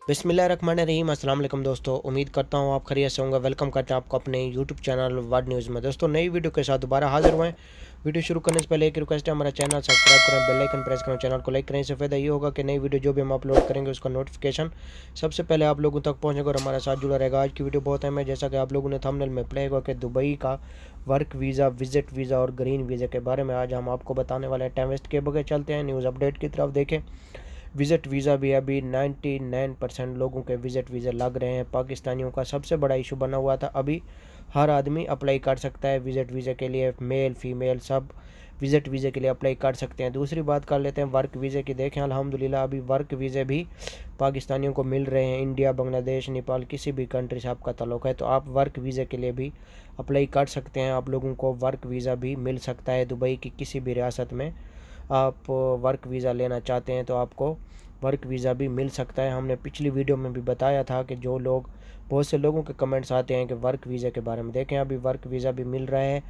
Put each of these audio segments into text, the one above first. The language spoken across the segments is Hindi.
बिस्मिल्लाहिर्रहमानिर्रहीम। अस्सलाम वालेकुम दोस्तों, उम्मीद करता हूँ आप खैरियत से होंगे। वेलकम करते हैं आपको अपने यूट्यूब चैनल वर्ड न्यूज़ में। दोस्तों, नई वीडियो के साथ दोबारा हाजिर हुए हैं। वीडियो शुरू करने से पहले एक रिक्वेस्ट है, हमारा चैनल सब्सक्राइब करें, बेल आइकन प्रेस करें, चैनल को लाइक करें। इससे फ़ायदा ये होगा कि नई वीडियो जो भी हम अपलोड करेंगे उसका नोटिफिकेशन सबसे पहले आप लोगों तक पहुँचेगा और हमारे साथ जुड़ा रहेगा। आज की वीडियो बहुत अहम है। जैसा कि आप लोगों ने थंबनेल में प्ले हुआ कि दुबई का वर्क वीज़ा, विजिट वीज़ा और ग्रीन वीज़ा के बारे में आज हम आपको बताने वाले हैं। टाइम वेस्ट के बगैर चलते हैं न्यूज़ अपडेट की तरफ। देखें, विज़िट वीज़ा भी अभी 99% लोगों के विज़िट वीज़ा लग रहे हैं। पाकिस्तानियों का सबसे बड़ा इशू बना हुआ था। अभी हर आदमी अप्लाई कर सकता है विज़िट वीज़ा के लिए, मेल फीमेल सब विज़िट वीज़े के लिए अप्लाई कर सकते हैं। दूसरी बात कर लेते हैं वर्क वीज़े की। देखें, अल्हम्दुलिल्लाह अभी वर्क वीज़े भी पाकिस्तानियों को मिल रहे हैं। इंडिया, बांग्लादेश, नेपाल, किसी भी कंट्री से आपका ताल्लुक़ है तो आप वर्क वीज़े के लिए भी अप्लाई कर सकते हैं। आप लोगों को वर्क वीज़ा भी मिल सकता है। दुबई की किसी भी रियासत में आप वर्क वीज़ा लेना चाहते हैं तो आपको वर्क वीज़ा भी मिल सकता है। हमने पिछली वीडियो में भी बताया था कि जो लोग, बहुत से लोगों के कमेंट्स आते हैं कि वर्क वीज़ा के बारे में। देखें, अभी वर्क वीज़ा भी मिल रहा है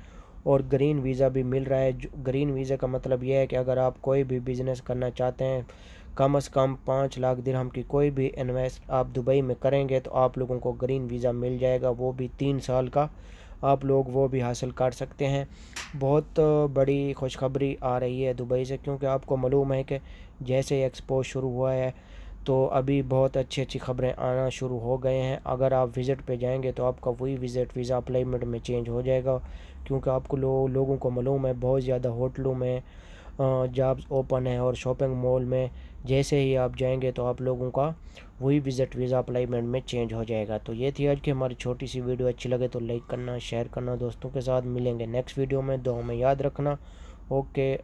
और ग्रीन वीज़ा भी मिल रहा है। ग्रीन वीज़ा का मतलब यह है कि अगर आप कोई भी बिज़नेस करना चाहते हैं, कम से कम 5 लाख दिरहम की कोई भी इन्वेस्ट आप दुबई में करेंगे तो आप लोगों को ग्रीन वीज़ा मिल जाएगा, वो भी 3 साल का आप लोग वो भी हासिल कर सकते हैं। बहुत बड़ी खुशखबरी आ रही है दुबई से, क्योंकि आपको मालूम है कि जैसे एक्सपो शुरू हुआ है तो अभी बहुत अच्छी अच्छी खबरें आना शुरू हो गए हैं। अगर आप विज़िट पे जाएंगे तो आपका वही विज़िट वीज़ा अप्लाईमेंट में चेंज हो जाएगा, क्योंकि आपको लोगों को मालूम है बहुत ज़्यादा होटलों में जॉब्स ओपन है और शॉपिंग मॉल में जैसे ही आप जाएंगे तो आप लोगों का वही विज़िट वीज़ा अप्लाईमेंट में चेंज हो जाएगा। तो ये थी आज की हमारी छोटी सी वीडियो। अच्छी लगे तो लाइक करना, शेयर करना दोस्तों के साथ। मिलेंगे नेक्स्ट वीडियो में, दुआ में याद रखना। ओके।